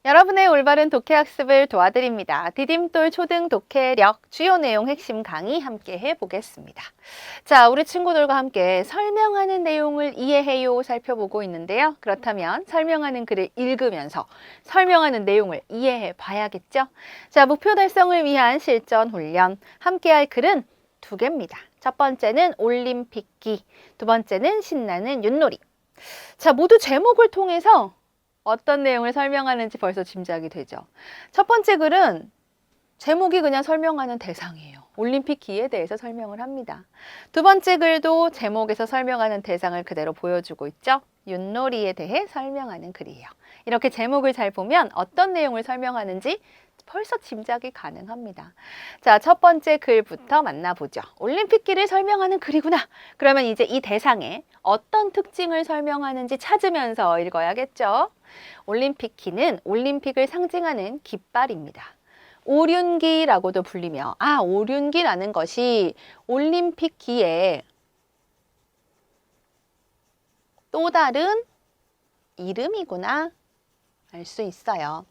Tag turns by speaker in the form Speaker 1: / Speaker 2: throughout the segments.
Speaker 1: 여러분의 올바른 독해학습을 도와드립니다. 디딤돌 초등 독해력 주요 내용 핵심 강의 함께 해보겠습니다. 자, 우리 친구들과 함께 설명하는 내용을 이해해요 살펴보고 있는데요. 그렇다면 설명하는 글을 읽으면서 설명하는 내용을 이해해 봐야겠죠? 자, 목표 달성을 위한 실전 훈련 함께 할 글은 두 개입니다. 첫 번째는 올림픽기, 두 번째는 신나는 윷놀이. 자, 모두 제목을 통해서 어떤 내용을 설명하는지 벌써 짐작이 되죠. 첫 번째 글은 제목이 그냥 설명하는 대상이에요. 올림픽 기에 대해서 설명을 합니다. 두 번째 글도 제목에서 설명하는 대상을 그대로 보여주고 있죠. 윷놀이에 대해 설명하는 글이에요. 이렇게 제목을 잘 보면 어떤 내용을 설명하는지 벌써 짐작이 가능합니다. 자, 첫 번째 글부터 만나보죠. 올림픽기를 설명하는 글이구나. 그러면 이제 이 대상의 어떤 특징을 설명하는지 찾으면서 읽어야겠죠. 올림픽기는 올림픽을 상징하는 깃발입니다. 오륜기라고도 불리며, 오륜기라는 것이 올림픽기의 또 다른 이름이구나 알 수 있어요.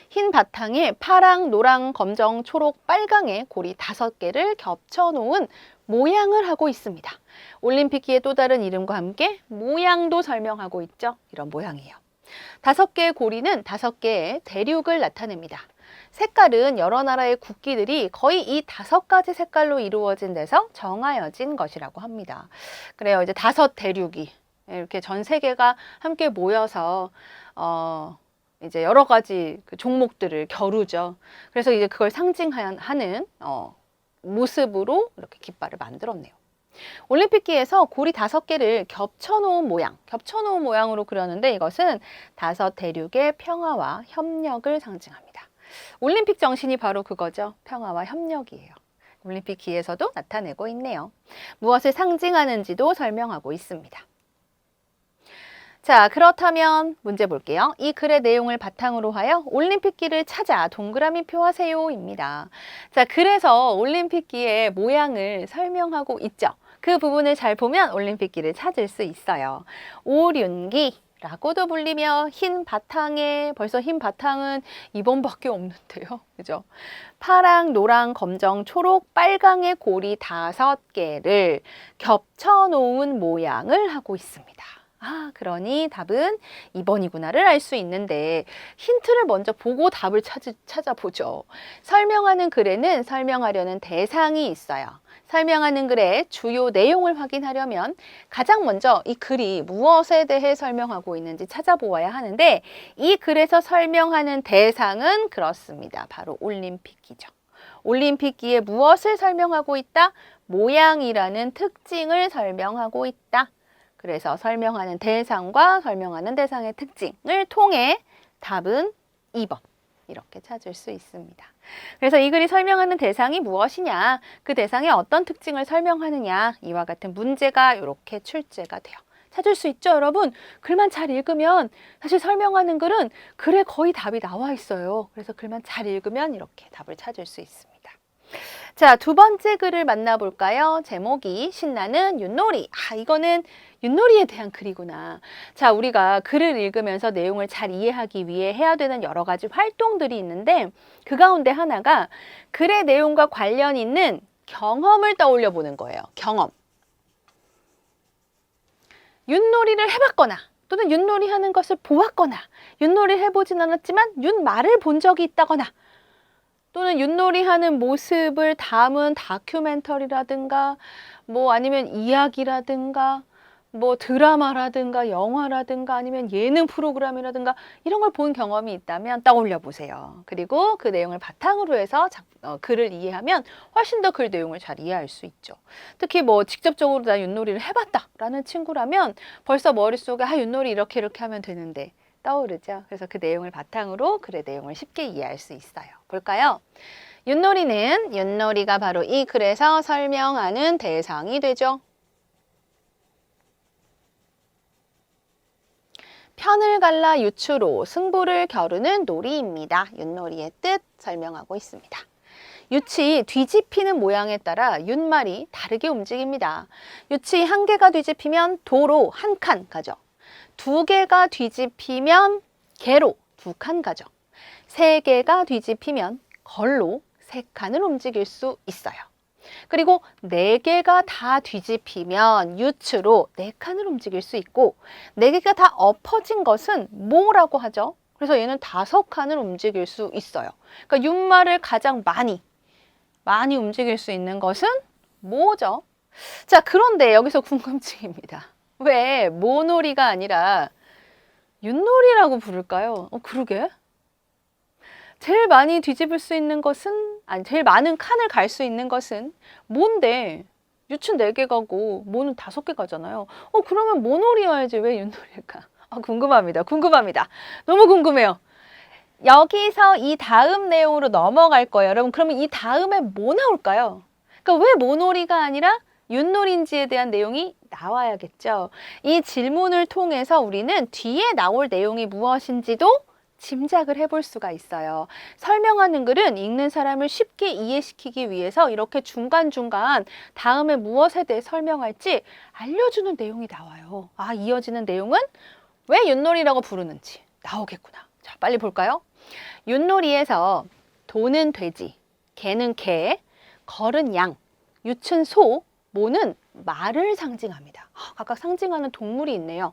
Speaker 1: 흰 바탕에 파랑, 노랑, 검정, 초록, 빨강의 고리 5개를 겹쳐놓은 모양을 하고 있습니다. 올림픽기의 또 다른 이름과 함께 모양도 설명하고 있죠. 이런 모양이에요. 5개의 고리는 5개의 대륙을 나타냅니다. 색깔은 여러 나라의 국기들이 거의 이 5가지 색깔로 이루어진 데서 정하여진 것이라고 합니다. 그래요. 이제 5대륙이 이렇게 전 세계가 함께 모여서 이제 여러 가지 그 종목들을 겨루죠. 그래서 이제 그걸 상징하는 모습으로 이렇게 깃발을 만들었네요. 올림픽기에서 고리 5개를 겹쳐놓은 모양으로 그렸는데 이것은 5대륙의 평화와 협력을 상징합니다. 올림픽 정신이 바로 그거죠. 평화와 협력이에요. 올림픽기에서도 나타내고 있네요. 무엇을 상징하는지도 설명하고 있습니다. 자, 그렇다면 문제 볼게요. 이 글의 내용을 바탕으로 하여 올림픽기를 찾아 동그라미 표하세요입니다. 자, 그래서 올림픽기의 모양을 설명하고 있죠. 그 부분을 잘 보면 올림픽기를 찾을 수 있어요. 오륜기라고도 불리며 흰 바탕에 벌써 흰 바탕은 2번밖에 없는데요. 그죠? 파랑, 노랑, 검정, 초록, 빨강의 고리 5개를 겹쳐 놓은 모양을 하고 있습니다. 그러니 답은 2번이구나를 알 수 있는데 힌트를 먼저 보고 답을 찾아보죠. 설명하는 글에는 설명하려는 대상이 있어요. 설명하는 글의 주요 내용을 확인하려면 가장 먼저 이 글이 무엇에 대해 설명하고 있는지 찾아보아야 하는데 이 글에서 설명하는 대상은 그렇습니다. 바로 올림픽기죠. 올림픽기에 무엇을 설명하고 있다? 모양이라는 특징을 설명하고 있다. 그래서 설명하는 대상과 설명하는 대상의 특징을 통해 답은 2번 이렇게 찾을 수 있습니다. 그래서 이 글이 설명하는 대상이 무엇이냐, 그 대상의 어떤 특징을 설명하느냐, 이와 같은 문제가 이렇게 출제가 돼요. 찾을 수 있죠, 여러분? 글만 잘 읽으면 사실 설명하는 글은 글에 거의 답이 나와 있어요. 그래서 글만 잘 읽으면 이렇게 답을 찾을 수 있습니다. 자, 두 번째 글을 만나볼까요? 제목이 신나는 윷놀이. 이거는 윷놀이에 대한 글이구나. 자, 우리가 글을 읽으면서 내용을 잘 이해하기 위해 해야 되는 여러 가지 활동들이 있는데 그 가운데 하나가 글의 내용과 관련 있는 경험을 떠올려 보는 거예요. 경험. 윷놀이를 해봤거나 또는 윷놀이 하는 것을 보았거나 윷놀이를 해보진 않았지만 윷말을 본 적이 있다거나 또는 윷놀이 하는 모습을 담은 다큐멘터리라든가 아니면 이야기라든가 드라마라든가 영화라든가 아니면 예능 프로그램이라든가 이런 걸 본 경험이 있다면 떠올려 보세요. 그리고 그 내용을 바탕으로 해서 글을 이해하면 훨씬 더 글 내용을 잘 이해할 수 있죠. 특히 직접적으로 나 윷놀이를 해봤다라는 친구라면 벌써 머릿속에 윷놀이 이렇게 하면 되는데 떠오르죠. 그래서 그 내용을 바탕으로 글의 내용을 쉽게 이해할 수 있어요. 볼까요? 윷놀이가 바로 이 글에서 설명하는 대상이 되죠. 편을 갈라 유추로 승부를 겨루는 놀이입니다. 윷놀이의 뜻 설명하고 있습니다. 윷이 뒤집히는 모양에 따라 윷말이 다르게 움직입니다. 윷이 1개가 뒤집히면 도로 1칸 가죠. 2개가 뒤집히면 개로 두 칸 가죠. 세 개가 뒤집히면 걸로 세 칸을 움직일 수 있어요. 그리고 네 개가 다 뒤집히면 유추로 네 칸을 움직일 수 있고 네 개가 다 엎어진 것은 모라고 하죠. 그래서 얘는 다섯 칸을 움직일 수 있어요. 그러니까 윤말을 가장 많이 움직일 수 있는 것은 모죠. 자, 그런데 여기서 궁금증입니다. 왜 모놀이가 아니라 윷놀이라고 부를까요? 그러게. 제일 많이 뒤집을 수 있는 것은, 아니, 제일 많은 칸을 갈 수 있는 것은 뭔데? 유춘 4개 가고 모는 5개 가잖아요. 그러면 모놀이여야지 왜 윷놀이일까? 궁금합니다. 궁금합니다. 너무 궁금해요. 여기서 이 다음 내용으로 넘어갈 거예요. 여러분, 그러면 이 다음에 뭐 나올까요? 그러니까 왜 모놀이가 아니라 윷놀이인지에 대한 내용이 나와야겠죠. 이 질문을 통해서 우리는 뒤에 나올 내용이 무엇인지도 짐작을 해볼 수가 있어요. 설명하는 글은 읽는 사람을 쉽게 이해시키기 위해서 이렇게 중간중간 다음에 무엇에 대해 설명할지 알려주는 내용이 나와요. 이어지는 내용은 왜 윷놀이라고 부르는지 나오겠구나. 자, 빨리 볼까요? 윷놀이에서 도는 돼지, 개는 개, 걸은 양, 유춘 소, 모는 말을 상징합니다. 각각 상징하는 동물이 있네요.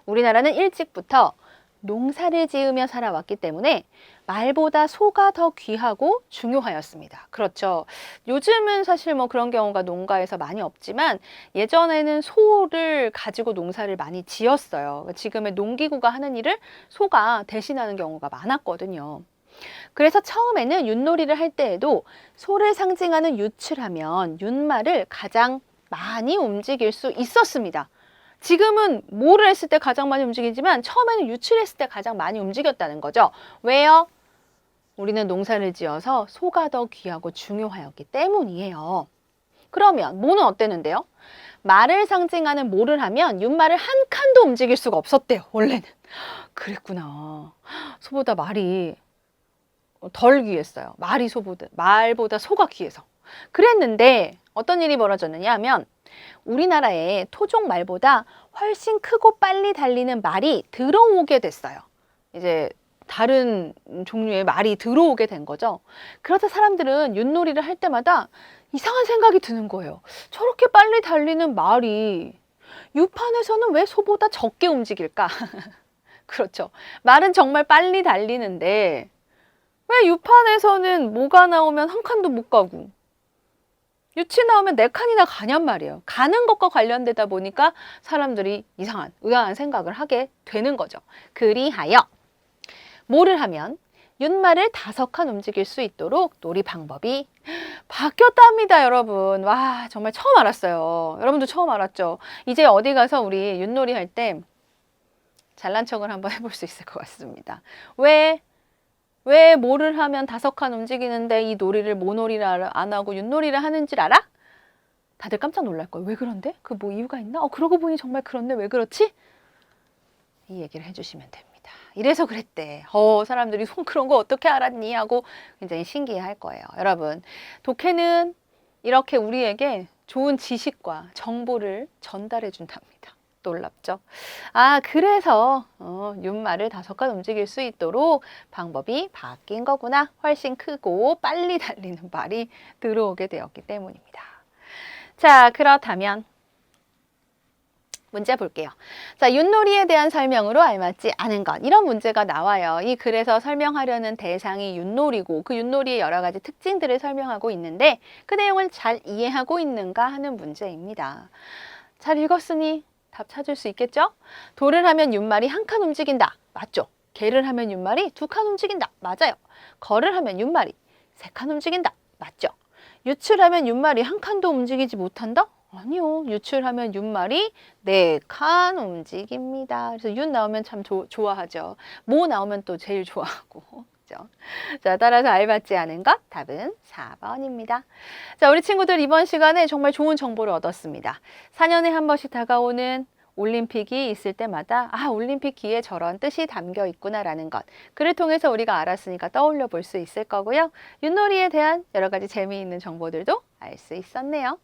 Speaker 1: 우리나라는 일찍부터 농사를 지으며 살아왔기 때문에 말보다 소가 더 귀하고 중요하였습니다. 그렇죠. 요즘은 사실 뭐 그런 경우가 농가에서 많이 없지만 예전에는 소를 가지고 농사를 많이 지었어요. 지금의 농기구가 하는 일을 소가 대신하는 경우가 많았거든요. 그래서 처음에는 윷놀이를 할 때에도 소를 상징하는 유출하면 윷말을 가장 많이 움직일 수 있었습니다. 지금은 모를 했을 때 가장 많이 움직이지만 처음에는 유출했을 때 가장 많이 움직였다는 거죠. 왜요? 우리는 농사를 지어서 소가 더 귀하고 중요하였기 때문이에요. 그러면 모는 어땠는데요? 말을 상징하는 모를 하면 윷말을 한 칸도 움직일 수가 없었대요. 원래는. 그랬구나. 소보다 말이 덜 귀했어요. 말보다 소가 귀해서. 그랬는데 어떤 일이 벌어졌느냐 하면 우리나라에 토종 말보다 훨씬 크고 빨리 달리는 말이 들어오게 됐어요. 이제 다른 종류의 말이 들어오게 된 거죠. 그러다 사람들은 윷놀이를 할 때마다 이상한 생각이 드는 거예요. 저렇게 빨리 달리는 말이 유판에서는 왜 소보다 적게 움직일까? 그렇죠. 말은 정말 빨리 달리는데 왜 유판에서는 모가 나오면 한 칸도 못 가고 유치 나오면 4칸이나 가냔 말이에요. 가는 것과 관련되다 보니까 사람들이 이상한, 의아한 생각을 하게 되는 거죠. 그리하여 뭐를 하면 윷말을 5칸 움직일 수 있도록 놀이 방법이 바뀌었답니다, 여러분. 와, 정말 처음 알았어요. 여러분도 처음 알았죠? 이제 어디 가서 우리 윷놀이 할 때 잘난 척을 한번 해볼 수 있을 것 같습니다. 왜 뭐를 하면 5칸 움직이는데 이 놀이를 모놀이를 안 하고 윷놀이를 하는 줄 알아? 다들 깜짝 놀랄 거예요. 왜 그런데? 그 뭐 이유가 있나? 그러고 보니 정말 그렇네. 왜 그렇지? 이 얘기를 해주시면 됩니다. 이래서 그랬대. 사람들이 그런 거 어떻게 알았니? 하고 굉장히 신기해할 거예요. 여러분, 독해는 이렇게 우리에게 좋은 지식과 정보를 전달해 준답니다. 놀랍죠? 그래서 윷말을 5칸 움직일 수 있도록 방법이 바뀐 거구나. 훨씬 크고 빨리 달리는 말이 들어오게 되었기 때문입니다. 자, 그렇다면 문제 볼게요. 자, 윷놀이에 대한 설명으로 알맞지 않은 것. 이런 문제가 나와요. 이 글에서 설명하려는 대상이 윷놀이고 그 윷놀이의 여러 가지 특징들을 설명하고 있는데 그 내용을 잘 이해하고 있는가 하는 문제입니다. 잘 읽었으니 답 찾을 수 있겠죠? 도를 하면 윷말이 1칸 움직인다. 맞죠? 개를 하면 윷말이 2칸 움직인다. 맞아요. 걸을 하면 윷말이 3칸 움직인다. 맞죠? 유출하면 윷말이 1칸도 움직이지 못한다? 아니요. 유출하면 윷말이 4칸 움직입니다. 그래서 윷 나오면 참 좋아하죠. 모 나오면 또 제일 좋아하고. 그죠? 자, 따라서 알맞지 않은 것 답은 4번입니다. 자, 우리 친구들 이번 시간에 정말 좋은 정보를 얻었습니다. 4년에 한 번씩 다가오는 올림픽이 있을 때마다 올림픽기에 저런 뜻이 담겨 있구나라는 것. 글을 통해서 우리가 알았으니까 떠올려 볼 수 있을 거고요. 윷놀이에 대한 여러 가지 재미있는 정보들도 알 수 있었네요.